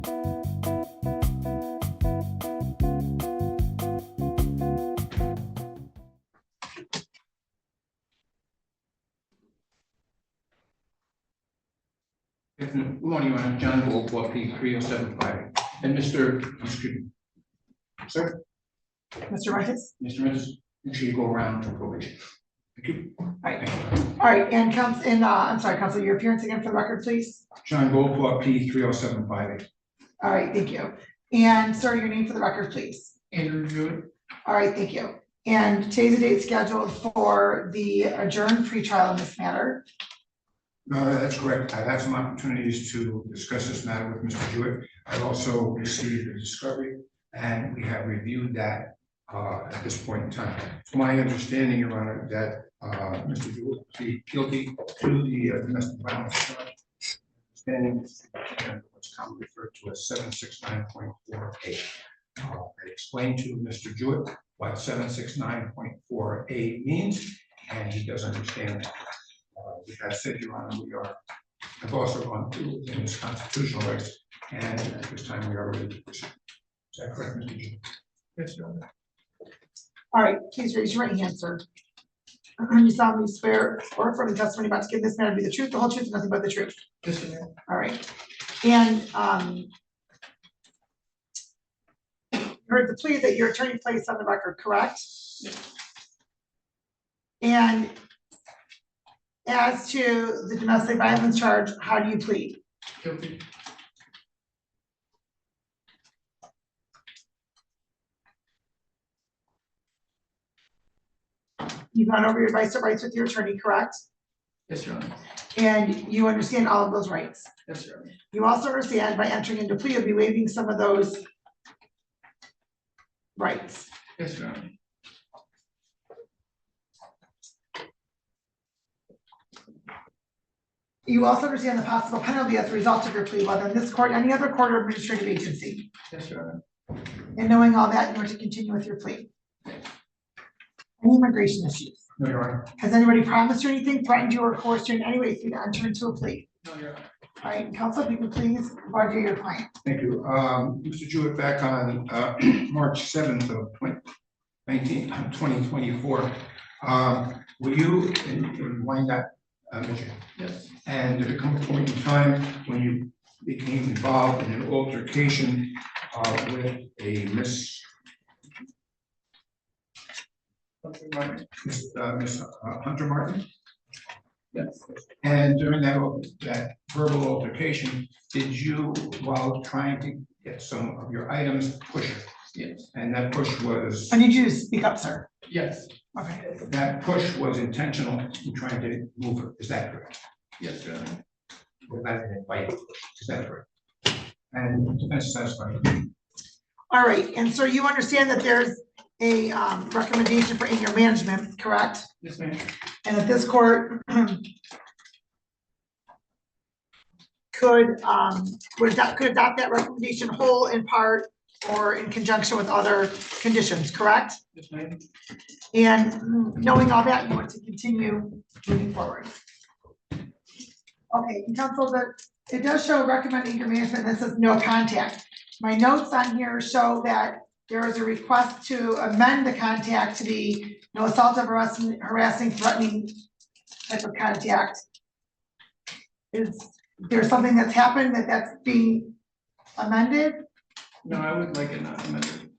Good morning, Your Honor. John Gold, Plea 3075. And excuse me, sir, Mr. Rentis? Mr. Rentis, make sure you go around to probation. Thank you. All right. All right, and I'm sorry, Counsel, your appearance again for the record, please. John Gold, Plea 30758. All right, thank you. And sir, your name for the record, please. Andrew Jewett. All right, thank you. And today's the date scheduled for the adjourned pretrial in this matter. No, that's correct. I've had some opportunities to discuss this matter with Mr. Jewett. I've also received a discovery, and we have reviewed that at this point in time. It's my understanding, Your Honor, that Mr. Jewett will plead guilty to the domestic violence charge, standing what's commonly referred to as 769.48. I explained to Mr. Jewett what 769.48 means, and he does understand that. With that said, Your Honor, I've also gone through in his constitutional rights, and at this time we are ready to proceed. Is that correct, Mr. Jewett? Yes, Your Honor. All right, please raise your right hand, sir. You solemnly swear or affirm the testimony about to give this matter to be the truth, the whole truth, and nothing but the truth. Yes, Your Honor. All right. And you heard the plea that your attorney placed on the record, correct? Yes. And as to the domestic violence charge, how do you plead? Guilty. You've gone over your advice of rights with your attorney, correct? Yes, Your Honor. And you understand all of those rights. Yes, Your Honor. You also understand by entering into plea, you'll be waiving some of those rights. Yes, Your Honor. You also understand the possible penalty as a result of your plea, whether in this court, any other court or administrative agency. Yes, Your Honor. And knowing all that, you want to continue with your plea. Any immigration issues? No, Your Honor. Has anybody promised you anything, threatened you, or coerced you in any way for you to enter into a plea? No, Your Honor. All right, counsel, if you can please provide your client. Thank you. Mr. Jewett, back on March 7th of 2024, were you in Wyandotte, Michigan? Yes. And did it come a point in time when you became involved in an altercation with a Miss Hunter Martin? Yes. And during that verbal altercation, did you, while trying to get some of your items, push her? Yes. And that push was? I need you to speak up, sir. Yes. Okay. That push was intentional in trying to move her. Is that correct? Yes, Your Honor. Well, that didn't invite push. Is that correct? And defense satisfied. All right, and so you understand that there's a recommendation for anger management, correct? Yes, ma'am. And that this court could adopt that recommendation whole, in part, or in conjunction with other conditions, correct? Yes, ma'am. And knowing all that, you want to continue moving forward. Okay, and counsel, it does show recommend anger management, and this is no contact. My notes on here show that there is a request to amend the contact to be no assault of harassing, threatening type of contact. Is there something that's happened that's being amended? No, I would like it not amended.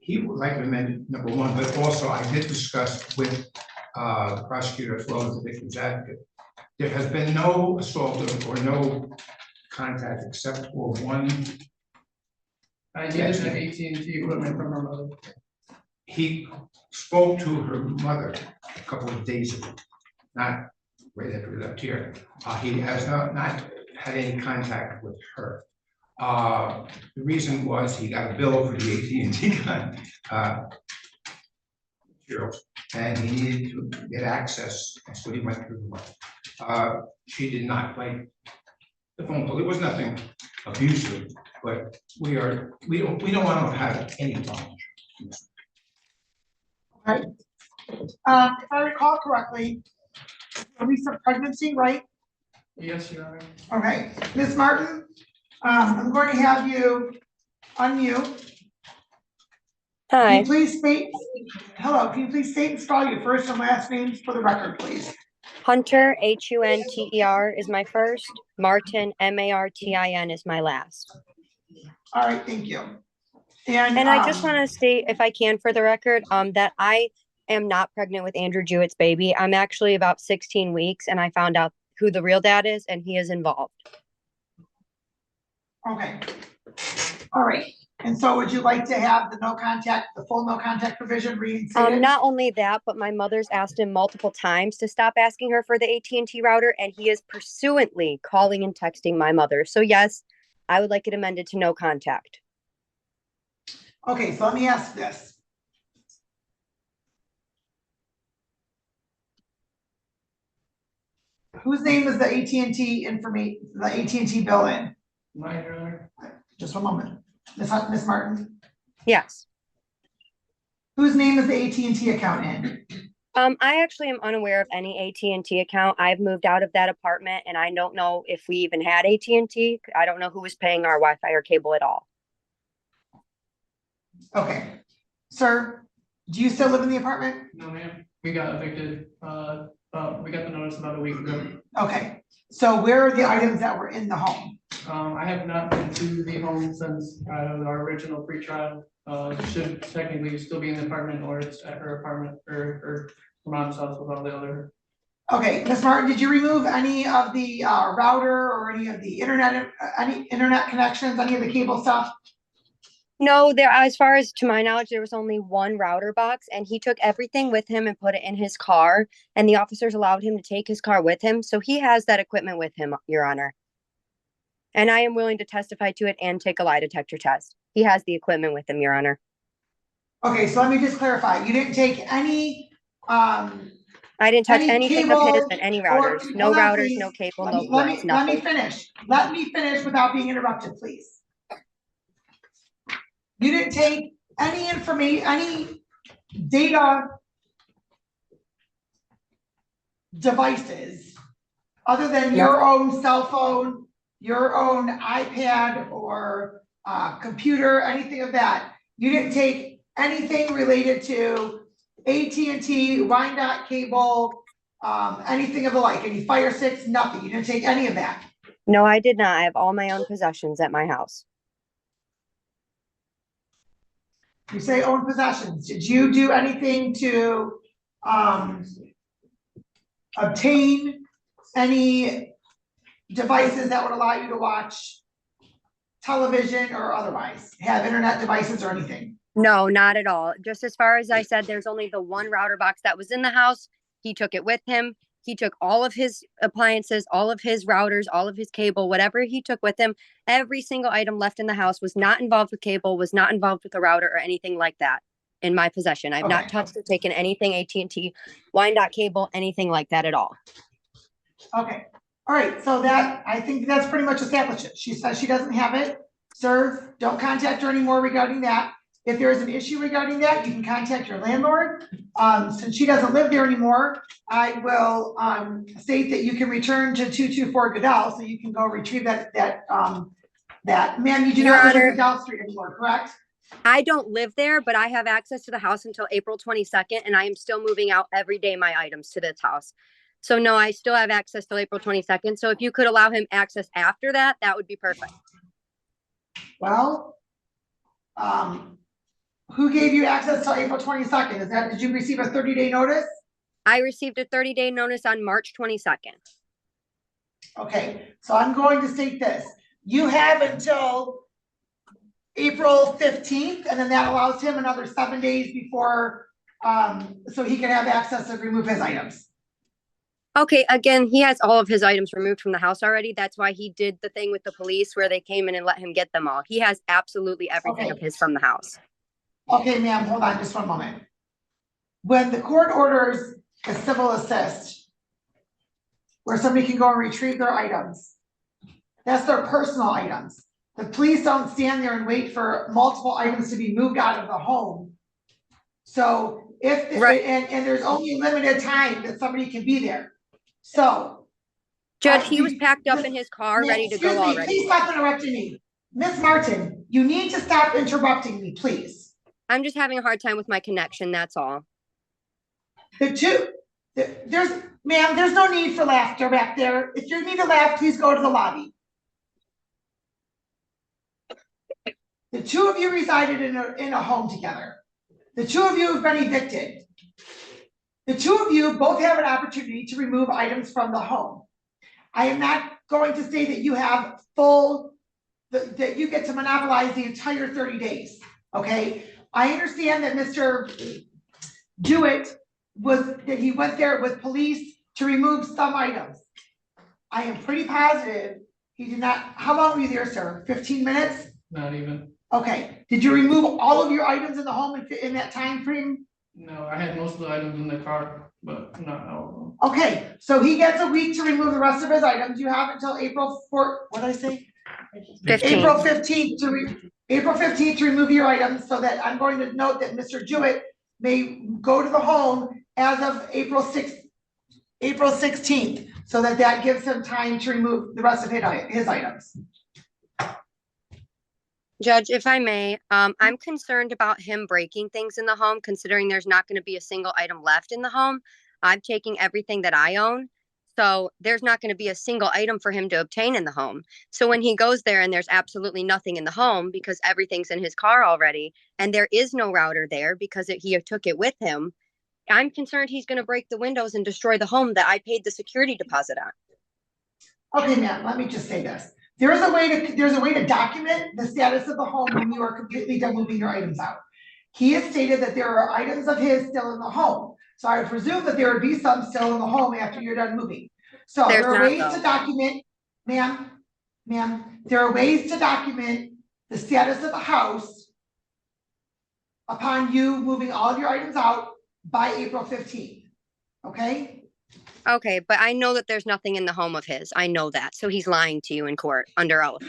He would like to amend number one, but also I did discuss with the prosecutor as well as the victim's advocate. There has been no assault or no contact except for one. I needed an AT&T equipment from her mother. He spoke to her mother a couple of days ago, not right after we left here. He has not had any contact with her. The reason was he got a bill for the AT&T materials, and he needed to get access, and so he went through the money. She did not like the phone call. It was nothing abusive, but we don't want to have any problems. Right. If I recall correctly, a recent pregnancy, right? Yes, Your Honor. Okay, Ms. Martin, I'm going to have you unmute. Can Hi, you please state, hello, can you please state and spell your first and last names for the record, please? Hunter, Hunter is my first. Martin, Martin is my last. All right, thank you. And I just want to state, if I can, for the record, that I am not pregnant with Andrew Jewett's baby. I'm actually about 16 weeks, and I found out who the real dad is, and he is involved. Okay. All right. And so would you like to have the full no contact provision reinstated? Not only that, but my mother's asked him multiple times to stop asking her for the AT&T router, and he is pursuantly calling and texting my mother. So yes, I would like it amended to no contact. Okay, so let me ask this. Whose name is the AT&T bill in? Mine, Your Honor. Just one moment. Miss Martin? Yes. Whose name is the AT&T account in? I actually am unaware of any AT&T account. I've moved out of that apartment and I don't know if we even had AT&T. I don't know who was paying our Wi-Fi or cable at all. Okay. Sir, do you still live in the apartment? No, ma'am. We got evicted. We got the notice about a week ago. Okay. So where are the items that were in the home? I have not been to the home since our original pre-trial. Should technically still be in the apartment, or it's at her apartment or her mom's house with all the other. Okay, Ms. Martin, did you remove any of the router or any of the any internet connections, any of the cable stuff? No, as far as to my knowledge, there was only one router box and he took everything with him and put it in his car, and the officers allowed him to take his car with him. So he has that equipment with him, Your Honor. And I am willing to testify to it and take a lie detector test. He has the equipment with him, Your Honor. Okay, so let me just clarify. You didn't take any I didn't touch any anything of his cable and any or- routers. No hold on, routers, please. no cable, Let no me cords, nothing. finish. Let me finish without being interrupted, please. You didn't take any information, any data devices other than your own cell phone, your own iPad or computer, anything of that. You didn't take anything related to AT&T, Wyandotte cable, anything of the like, any Fire Sticks, nothing. You didn't take any of that. No, I did not. I have all my own possessions at my house. You say own possessions. Did you do anything to obtain any devices that would allow you to watch television or otherwise, have internet devices or anything? No, not at all. Just as far as I said, there's only the one router box that was in the house. He took it with him. He took all of his appliances, all of his routers, all of his cable, whatever he took with him. Every single item left in the house was not involved with cable, was not involved with a router or anything like that in my possession. I've not touched or taken anything AT&T, Wyandotte cable, anything like that at all. Okay, all right, so that, I think that's pretty much established it. She says she doesn't have it. Sir, don't contact her anymore regarding that. If there is an issue regarding that, you can contact your landlord. Since she doesn't live there anymore, I will state that you can return to 224 Goodell, so you can go retrieve that, ma'am, you do Your not live Honor, in Goodell Street anymore, correct? I don't live there, but I have access to the house until April 22nd, and I am still moving out every day my items to this house. So no, I still have access till April 22nd. So if you could allow him access after that, that would be perfect. Well, who gave you access till April 22nd? Did you receive a 30-day notice? I received a 30-day notice on March 22nd. Okay, so I'm going to state this. You have until April 15th, and then that allows him another 7 days before, so he can have access to remove his items. Okay, again, he has all of his items removed from the house already. That's why he did the thing with the police where they came in and let him get them all. He has absolutely everything of his from the house. Okay, ma'am, hold on just one moment. When the court orders a civil assist, where somebody can go and retrieve their items, that's their personal items. The police don't stand there and wait for multiple items to be moved out of the home. So if, Right. and there's only limited time that somebody can be there. So Judge, he was packed up in his car, ready to Excuse go me, already. please stop interrupting me. Miss Martin, you need to stop interrupting me, please. I'm just having a hard time with my connection, that's all. Ma'am, there's no need for laughter back there. If you need to laugh, please go to the lobby. The two of you resided in a home together. The two of you have been evicted. The two of you both have an opportunity to remove items from the home. I am not going to say that you have that you get to monopolize the entire 30 days, okay? I understand that Mr. Jewett that he went there with police to remove some items. I am pretty positive he did not. How long were you there, sir? 15 minutes? Not even. Okay, did you remove all of your items in the home in that time frame? No, I had most of the items in the car, but not all of them. Okay, so he gets a week to remove the rest of his items. You have until April 4th, what did I say? 15. April 15th to remove your items, so that I'm going to note that Mr. Jewett may go to the home as of April 16th, so that gives him time to remove the rest of his items. Judge, if I may, I'm concerned about him breaking things in the home, considering there's not going to be a single item left in the home. I'm taking everything that I own, so there's not going to be a single item for him to obtain in the home. So when he goes there and there's absolutely nothing in the home because everything's in his car already, and there is no router there because he took it with him, I'm concerned he's going to break the windows and destroy the home that I paid the security deposit on. Okay, ma'am, let me just say this. There's a way to document the status of the home when you are completely done moving your items out. He has stated that there are items of his still in the home. So I would presume that there would be some still in the home after you're done moving. So there are ways to document, ma'am, there are ways to document the status of the house upon you moving all of your items out by April 15th, okay? Okay, but I know that there's nothing in the home of his. I know that. So he's lying to you in court under oath.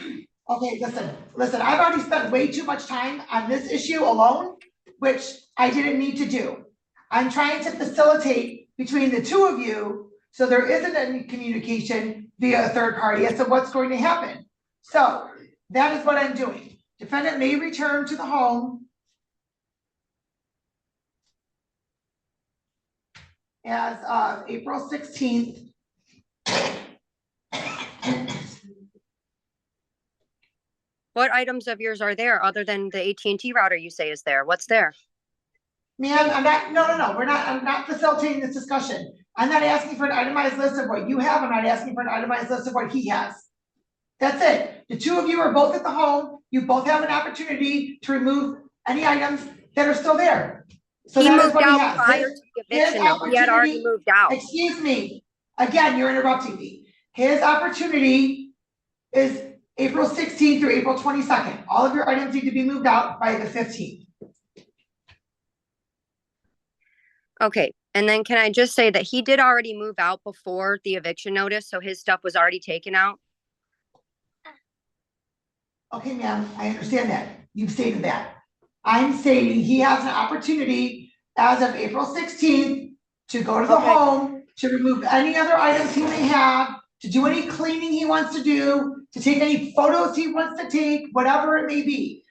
Okay, listen, I've already spent way too much time on this issue alone, which I didn't need to do. I'm trying to facilitate between the two of you so there isn't any communication via a third party as to what's going to happen. So that is what I'm doing. Defendant may return to the home as of April 16th. What items of yours are there other than the AT&T router you say is there? What's there? Ma'am, I'm not facilitating this discussion. I'm not asking for an itemized list of what you have. I'm not asking for an itemized list of what he has. That's it. The two of you are both at the home. You both have an opportunity to remove any items that are still there. So he that is moved what he out has. prior to the eviction. He had already moved out. Excuse me. Again, you're interrupting me. His opportunity is April 16th through April 22nd. All of your items need to be moved out by the 15th. Okay, and then can I just say that he did already move out before the eviction notice, so his stuff was already taken out? Okay, ma'am, I understand that. You've stated that. I'm stating he has an opportunity as of April 16th to go to the home, to remove any other items he may have, to do any cleaning he wants to do, to take any photos he wants to take, whatever it may be.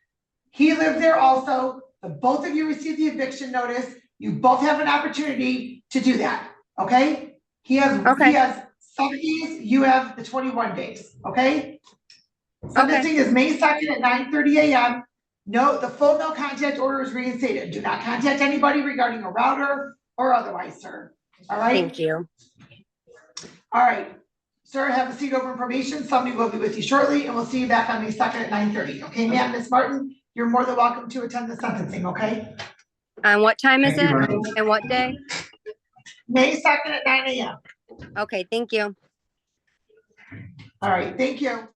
He lived there also. Both of you received the eviction notice. You both have an opportunity to do that, okay? He has 7 days, you have the 21 days, okay? Sentencing is May 2nd at 9:30 a.m. The full no contact order is reinstated. Do not contact anybody regarding a router or otherwise, sir. All right? Thank you. All right. Sir, have a seat over in probation. Somebody will be with you shortly, and we'll see you back on May 2nd at 9:30. Okay, ma'am, Ms. Martin, you're more than welcome to attend the sentencing, okay? And what time is it? And what day? May 2nd at 9 a.m. Okay, thank you. All right, thank you.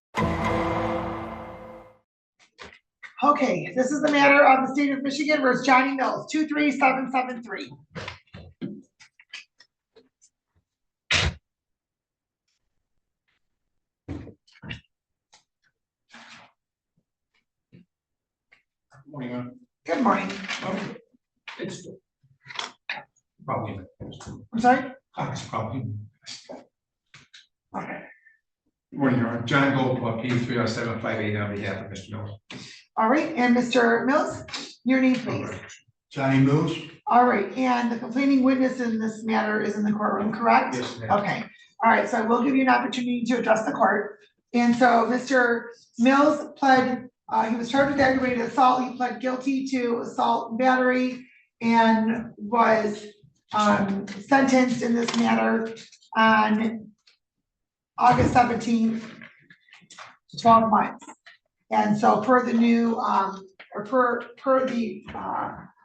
Okay, this is the matter of the state of Michigan versus Johnny Mills, 23773. Morning. Good morning. It's probably. I'm sorry? It's probably. Okay. Morning, Your Honor. John Gold, P 307588 on behalf of Mr. Miller. All right, and Mr. Mills, your name, please. Johnny Mills? All right, and the complaining witness in this matter is in the courtroom, correct? Yes, ma'am. Okay, all right, so I will give you an opportunity to address the court. And so Mr. Mills pled, he was charged with aggravated assault, he pled guilty to assault and battery and was sentenced in this matter on August 17th to 12 months. And so per the new, or per the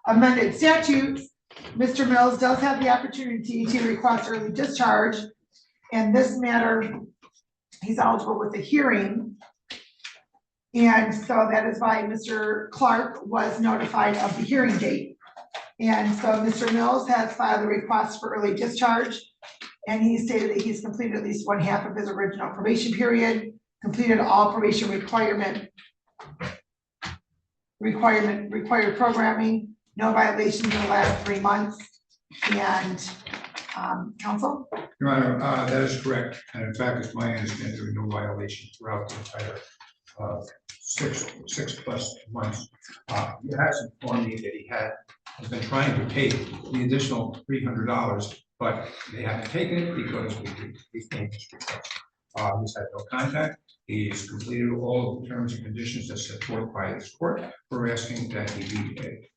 amended statutes, Mr. Mills does have the opportunity to request early discharge. In this matter, he's eligible with a hearing. And so that is why Mr. Clark was notified of the hearing date. And so Mr. Mills has filed a request for early discharge. And he stated that he's completed at least 1/2 of his original probation period, completed all probation required programming, no violations in the last 3 months. And counsel? Your Honor, that is correct. And in fact, it's my understanding there were no violations throughout the entire 6+ months. He has informed me that he has been trying to pay the additional $300, but they haven't taken it because we can't. He's had no contact. He's completed all of the terms and conditions as set forth by this court. We're asking that he be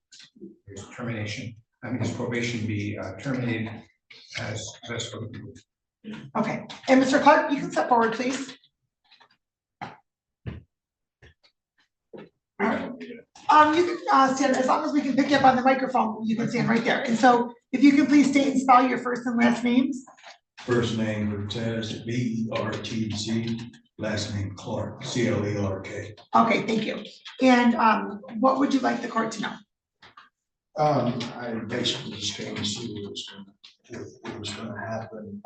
his termination, his probation be terminated as for the group. Okay, and Mr. Clark, you can step forward, please. You can stand, as long as we can pick you up on the microphone, you can stand right there. And so if you can please state and spell your first and last names. First name Bertez, Bertz, last name Clark, Clark. Okay, thank you. And what would you like the court to know? I basically just came to see what was gonna happen.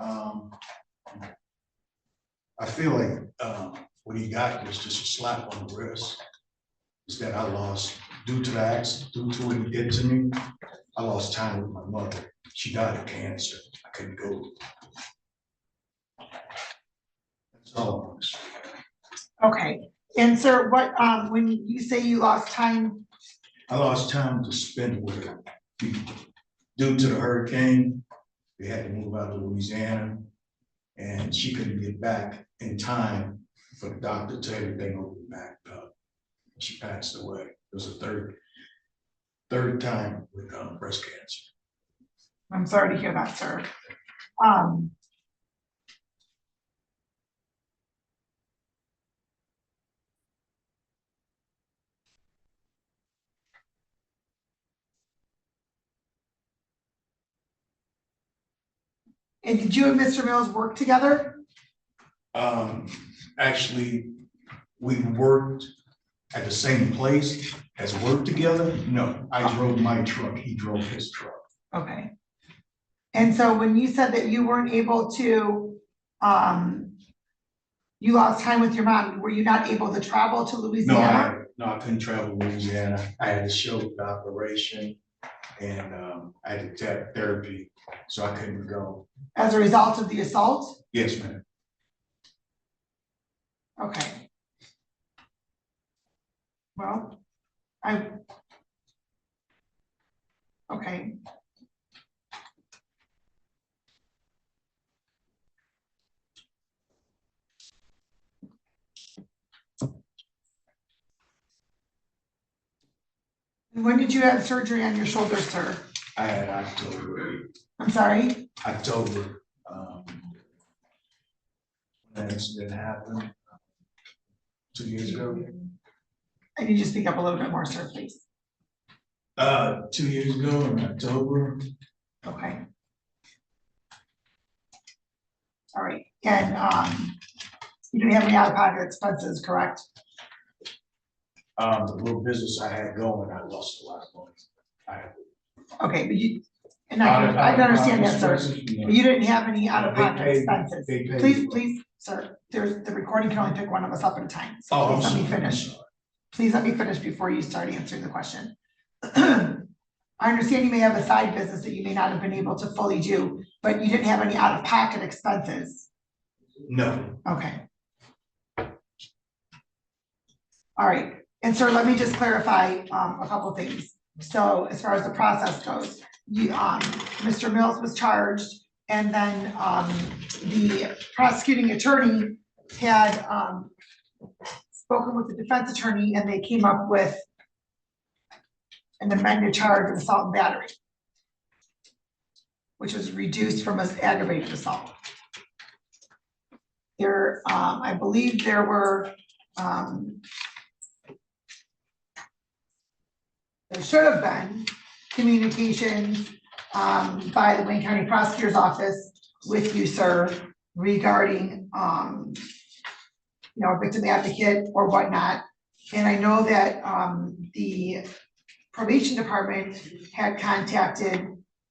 I feel like what he got was just a slap on the wrist. Is that I lost, due to the accident, due to what he did to me, I lost time with my mother. She died of cancer. I couldn't go. That's all. Okay, and sir, what, when you say you lost time? I lost time to spend with her. Due to the hurricane, we had to move out of Louisiana, and she couldn't get back in time for the doctor to everything open back up. She passed away. It was a third time with breast cancer. I'm sorry to hear that, sir. And did you and Mr. Mills work together? Actually, we worked at the same place as worked together. No, I drove my truck. He drove his truck. Okay. And so when you said that you weren't able to, you lost time with your mom, were you not able to travel to Louisiana? No, I couldn't travel to Louisiana. I had to show the operation and I had to take therapy, so I couldn't go. As a result of the assault? Yes, ma'am. Okay. Well, okay. And when did you have surgery on your shoulder, sir? I had October. I'm sorry? October. That incident happened 2 years ago. I need you to speak up a little bit more, sir, please. 2 years ago in October. Okay. All right, and you didn't have any out-of-pocket expenses, correct? The little business I had going, I lost a lot of money. Okay, but you, and I can understand that, sir. But you didn't have any out-of-pocket expenses. Please, sir, there's, the recording can only pick one of us up at a time. So Oh, please let me I'm finish. sorry. Please let me finish before you start answering the question. I understand you may have a side business that you may not have been able to fully do, but you didn't have any out-of-pocket expenses. No. Okay. All right, and sir, let me just clarify, a couple things. So as far as the process goes, you, Mr. Mills was charged, and then, the prosecuting attorney had, spoken with the defense attorney, and they came up with an amended charge of assault and battery, which was reduced from an aggravated assault. There, I believe there were, there should have been communications, by the Wayne County Prosecutor's Office with you, sir, regarding, you know, a victim advocate or whatnot. And I know that, the probation department had contacted,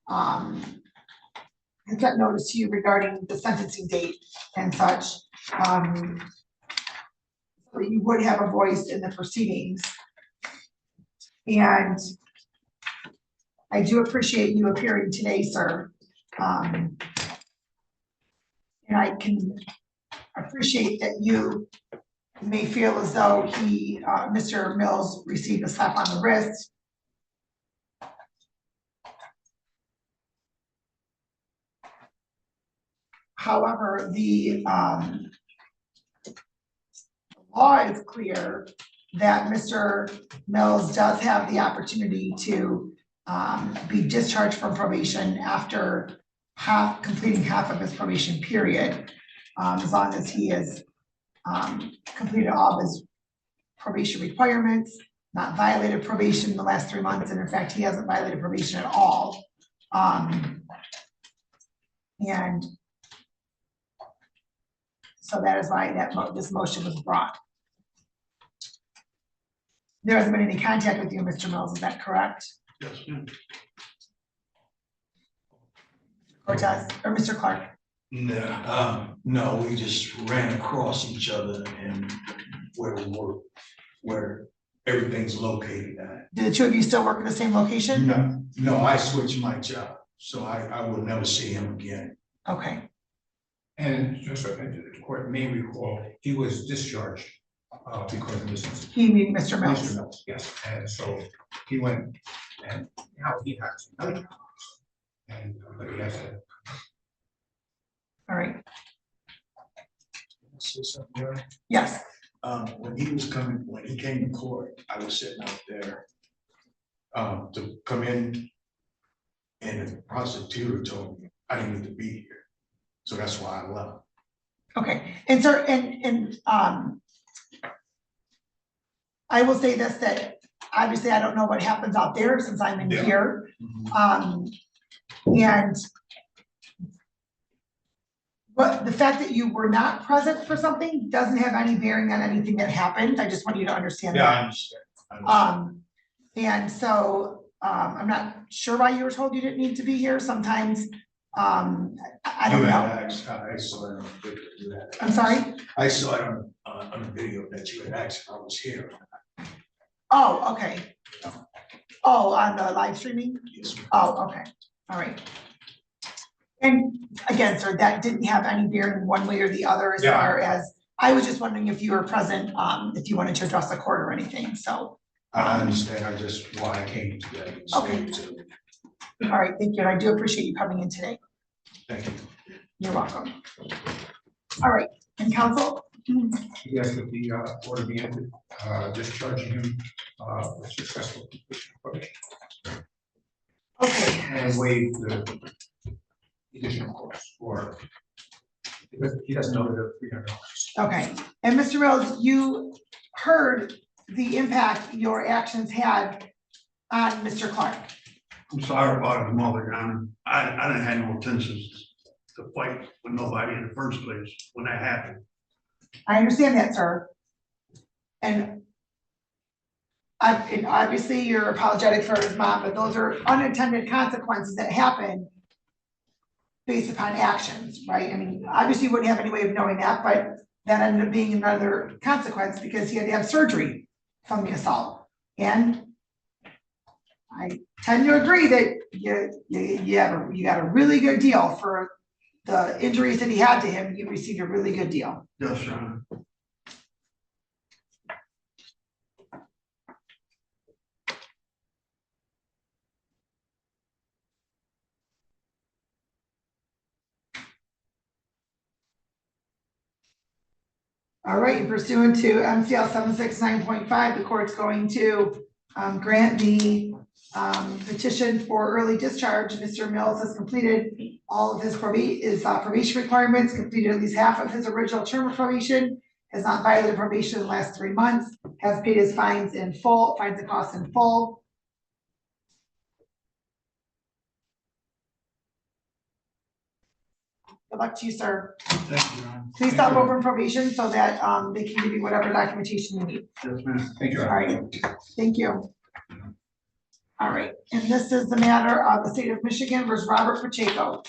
had sent notice to you regarding the sentencing date and such. So you would have a voice in the proceedings. And I do appreciate you appearing today, sir. And I can appreciate that you may feel as though he, Mr. Mills received a slap on the wrist. However, the law is clear that Mr. Mills does have the opportunity to be discharged from probation after completing half of his probation period, as long as he has completed all of his probation requirements, not violated probation in the last 3 months, and in fact, he hasn't violated probation at all. And so that is why this motion was brought. There hasn't been any contact with you, Mr. Mills, is that correct? Yes, ma'am. Cortez, or Mr. Clark? No, we just ran across each other and where we were, where everything's located at. Do the two of you still work at the same location? No, I switched my job, so I will never see him again. Okay, And just so the court may recall, he was discharged because of this incident. he mean Mr. Mr. Mills. Mills, yes, and so he went, and now he has another job. And, but he has a. All right, Say something there. yes, When he came to court, I was sitting out there to come in, and the prosecutor told me I didn't need to be here. So that's why I left. okay, and sir, and I will say this, that obviously I don't know what happens out there since I'm in Yeah. here. And but the fact that you were not present for something doesn't have any bearing on anything that happened. I just want you to understand Yeah, that. I understand. And so, I'm not sure why you were told you didn't need to be here. Sometimes, I don't You know. had asked, I saw it on video. You had I'm asked. sorry? I saw it on the video that you had asked if I was here. Oh, okay. Oh, on the live streaming? Yes, ma'am. Oh, okay, all right. And again, sir, that didn't have any bearing one way or the other as Yeah. far as, I was just wondering if you were present, if you wanted to address the court or anything, so. I understand, I just why I came today. Okay. All right, thank you, and I do appreciate you coming in today. Thank you. You're welcome. All right, and counsel? Yes, that the order be ended, discharging him with successful completion of probation. Okay, And waive the additional costs, or because he doesn't know the $300. okay, and Mr. Mills, you heard the impact your actions had on Mr. Clark. I'm sorry about his mother, Your Honor. I didn't have no intentions to fight with nobody in the first place when that happened. I understand that, sir. And obviously you're apologetic for his mom, but those are unintended consequences that happen based upon actions, right? I mean, obviously you wouldn't have any way of knowing that, but that ended up being another consequence because he had to have surgery from the assault. And I tend to agree that you got a really good deal for the injuries that he had to him. You received a really good deal. Yes, Your Honor. All right, pursuant to MCL 769.5, the court's going to grant the petition for early discharge. Mr. Mills has completed all of his probation requirements, completed at least half of his original term of probation, has not violated probation in the last 3 months, has paid his fines in full, fines and costs in full. Good luck to you, sir. Thank you, Your Honor. Please stop over probation so that they can give you whatever documentation you need. Yes, ma'am. Thank you. All right, thank you. All right, and this is the matter of the state of Michigan versus Robert Pacheco.